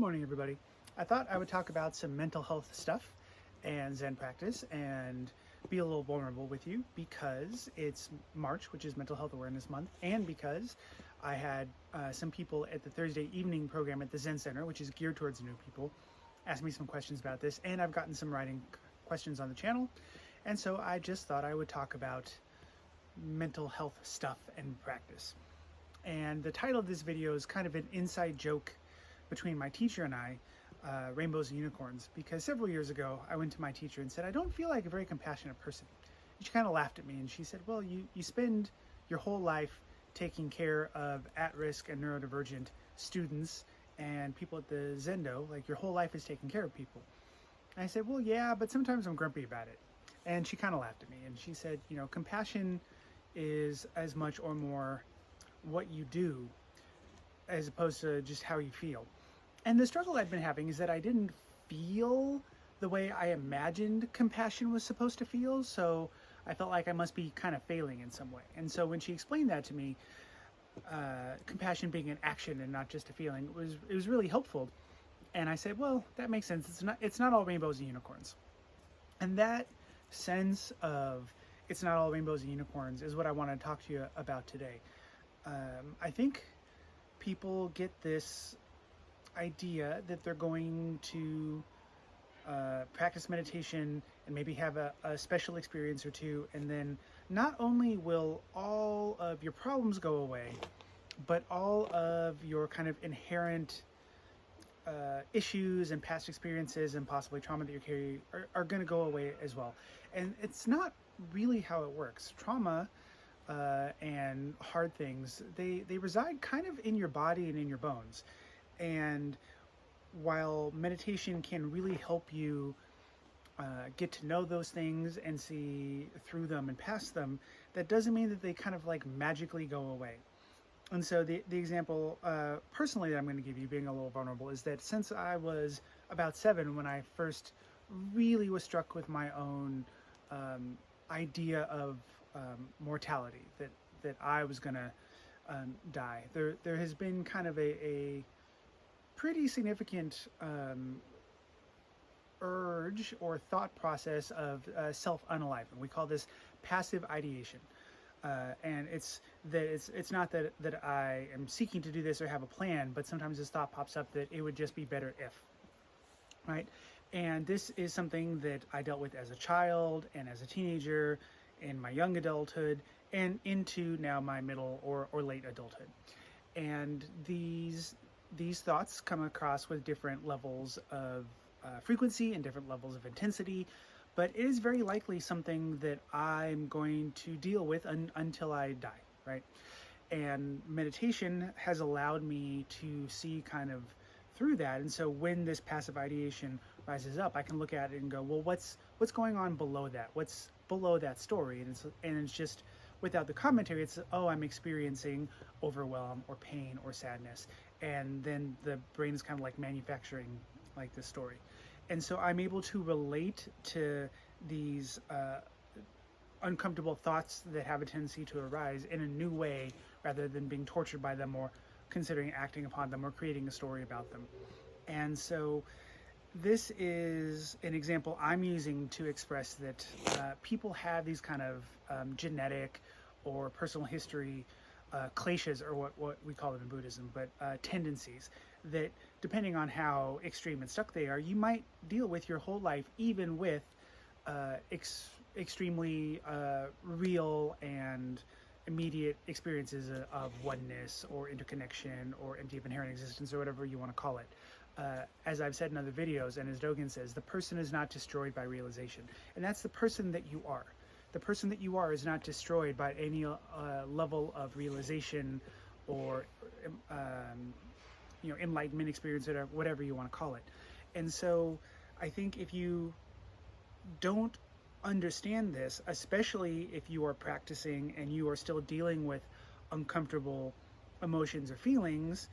morning, everybody. I thought I would talk about some mental health stuff and Zen practice and be a little vulnerable with you because it's March, which is Mental Health Awareness Month, and because I had some people at the Thursday evening program at the Zen Center, which is geared towards new people, ask me some questions about this, and I've gotten some writing questions on the channel, and so I just thought I would talk about mental health stuff and practice. And the title of this video is kind of an inside joke between my teacher and I, Rainbows and Unicorns, because several years ago I went to my teacher and said, I don't feel like a very compassionate person. And she kind of laughed at me and she said, well, you spend your whole life taking care of at-risk and neurodivergent students and people at the Zendo, like your whole life is taking care of people. And I said, well, yeah, but sometimes I'm grumpy about it. And she kind of laughed at me and she said, you know, compassion is as much or more what you do as opposed to just how you feel. And the struggle I'd been having is that I didn't feel the way I imagined compassion was supposed to feel, so I felt like I must be kind of failing in some way. And so when she explained that to me, compassion being an action and not just a feeling, it was really helpful. And I said, well, that makes sense. It's not all rainbows and unicorns. And that sense of it's not all rainbows and unicorns is what I want to talk to you about today. I think people get this idea that they're going to practice meditation and maybe have a special experience or two, and then not only will all of your problems go away, but all of your kind of inherent issues and past experiences and possibly trauma that you carry are going to go away as well. And it's not really how it works. Trauma and hard things, they reside kind of in your body and in your bones. And while meditation can really help you get to know those things and see through them and past them, that doesn't mean that they kind of like magically go away. And so the example personally that I'm going to give you, being a little vulnerable, is that since I was about 7 when I first really was struck with my own idea of mortality, that I was going to die, there has been kind of a pretty significant urge or thought process of self-unaliving. We call this passive ideation. And it's not that I am seeking to do this or have a plan, but sometimes this thought pops up that it would just be better if, right? And this is something that I dealt with as a child and as a teenager, in my young adulthood, and into now my middle or late adulthood. And these thoughts come across with different levels of frequency and different levels of intensity, but it is very likely something that I'm going to deal with until I die, right? And meditation has allowed me to see kind of through that. And so when this passive ideation rises up, I can look at it and go, well, what's going on below that? What's below that story? And it's just, without the commentary, it's, oh, I'm experiencing overwhelm or pain or sadness. And then the brain is kind of like manufacturing like this story. And so I'm able to relate to these uncomfortable thoughts that have a tendency to arise in a new way, rather than being tortured by them or considering acting upon them or creating a story about them. And so this is an example I'm using to express that people have these kind of genetic or personal history kleshas, or what we call them in Buddhism, but tendencies that, depending on how extreme and stuck they are, you might deal with your whole life, even with extremely real and immediate experiences of oneness or interconnection or empty of inherent existence, or whatever you want to call it. As I've said in other videos, and as Dogen says, the person is not destroyed by realization. And that's the person that you are. The person that you are is not destroyed by any level of realization or enlightenment experience, or whatever you want to call it. And so I think if you don't understand this, especially if you are practicing and you are still dealing with uncomfortable emotions or feelings,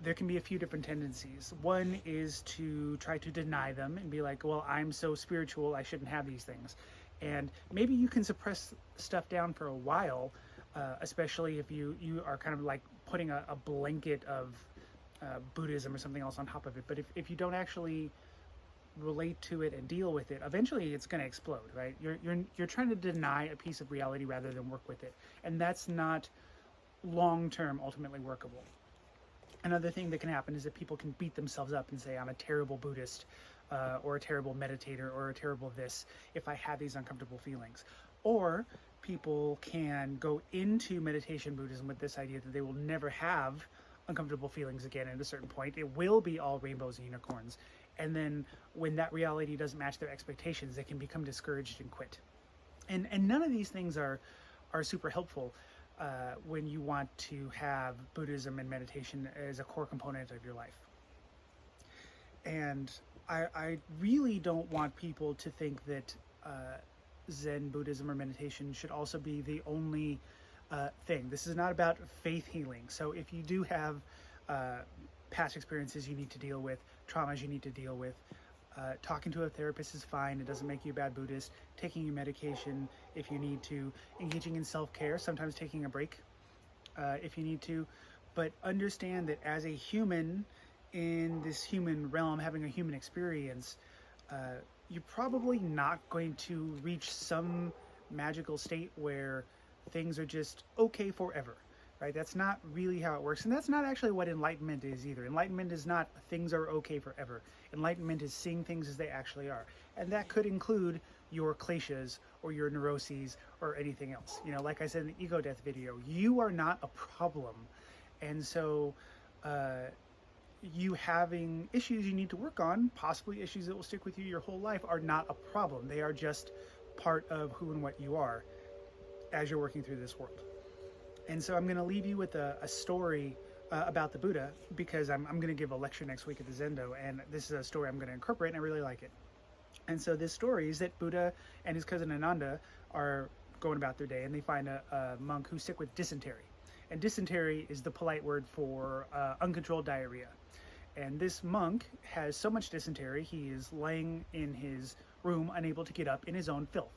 there can be a few different tendencies. One is to try to deny them and be like, well, I'm so spiritual, I shouldn't have these things. And maybe you can suppress stuff down for a while, especially if you are kind of like putting a blanket of Buddhism or something else on top of it. But if you don't actually relate to it and deal with it, eventually it's going to explode, right? You're trying to deny a piece of reality rather than work with it, and that's not long term ultimately workable. Another thing that can happen is that people can beat themselves up and say, I'm a terrible Buddhist, or a terrible meditator, or a terrible this, if I have these uncomfortable feelings. Or people can go into meditation Buddhism with this idea that they will never have uncomfortable feelings again at a certain point. It will be all rainbows and unicorns. And then when that reality doesn't match their expectations, they can become discouraged and quit. And none of these things are super helpful when you want to have Buddhism and meditation as a core component of your life. And I really don't want people to think that Zen Buddhism or meditation should also be the only thing. This is not about faith healing. So if you do have past experiences you need to deal with, traumas you need to deal with, talking to a therapist is fine. It doesn't make you a bad Buddhist. Taking your medication if you need to, engaging in self-care, sometimes taking a break if you need to, but understand that as a human in this human realm, having a human experience, you're probably not going to reach some magical state where things are just okay forever, right? That's not really how it works. And that's not actually what enlightenment is either. Enlightenment is not things are okay forever. Enlightenment is seeing things as they actually are. And that could include your kleshas or your neuroses or anything else. You know, like I said in the ego death video, you are not a problem. And so you having issues you need to work on, possibly issues that will stick with you your whole life, are not a problem. They are just part of who and what you are as you're working through this world. And so I'm going to leave you with a story about the Buddha, because I'm going to give a lecture next week at the Zendo, and this is a story I'm going to incorporate, and I really like it. And so this story is that Buddha and his cousin Ananda are going about their day, and they find a monk who's sick with dysentery. And dysentery is the polite word for uncontrolled diarrhea. And this monk has so much dysentery, he is laying in his room, unable to get up in his own filth.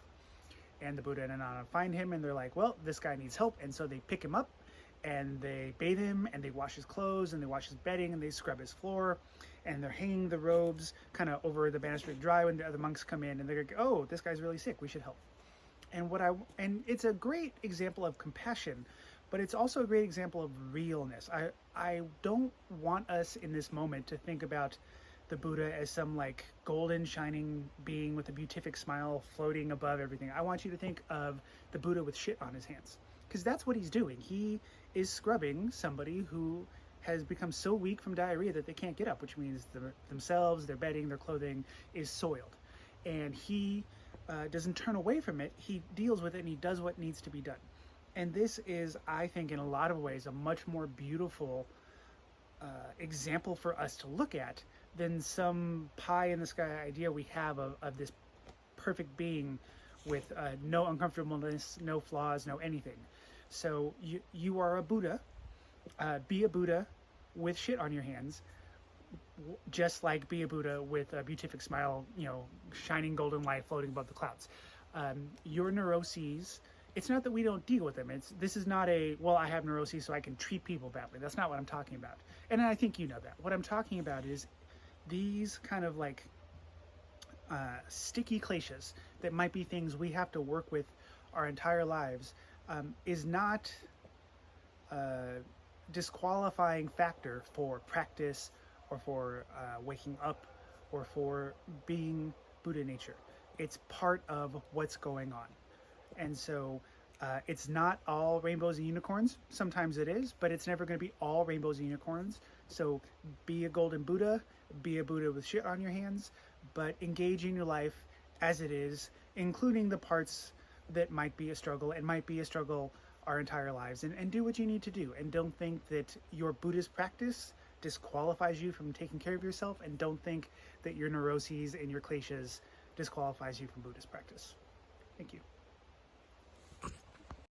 And the Buddha and Ananda find him, and they're like, well, this guy needs help. And so they pick him up, and they bathe him, and they wash his clothes, and they wash his bedding, and they scrub his floor, and they're hanging the robes kind of over the banister to dry when the other monks come in, and they're like, oh, this guy's really sick, we should help. And it's a great example of compassion, but it's also a great example of realness. I don't want us in this moment to think about the Buddha as some like golden shining being with a beatific smile floating above everything. I want you to think of the Buddha with shit on his hands, because that's what he's doing. He is scrubbing somebody who has become so weak from diarrhea that they can't get up, which means themselves, their bedding, their clothing is soiled. And he doesn't turn away from it. He deals with it, and he does what needs to be done. And this is, I think, in a lot of ways, a much more beautiful example for us to look at than some pie in the sky idea we have of this perfect being with no uncomfortableness, no flaws, no anything. So you are a Buddha. Be a Buddha with shit on your hands, just like be a Buddha with a beatific smile, you know, shining golden light floating above the clouds. Your neuroses, it's not that we don't deal with them. This is not well, I have neuroses so I can treat people badly. That's not what I'm talking about. And I think you know that. What I'm talking about is these kind of like sticky kleshas that might be things we have to work with our entire lives is not a disqualifying factor for practice or for waking up or for being Buddha nature. It's part of what's going on. And so it's not all rainbows and unicorns. Sometimes it is, but it's never going to be all rainbows and unicorns. So be a golden Buddha, be a Buddha with shit on your hands, but engage in your life as it is, including the parts that might be a struggle and might be a struggle our entire lives, and do what you need to do. And don't think that your Buddhist practice disqualifies you from taking care of yourself, and don't think that your neuroses and your kleshas disqualifies you from Buddhist practice. Thank you.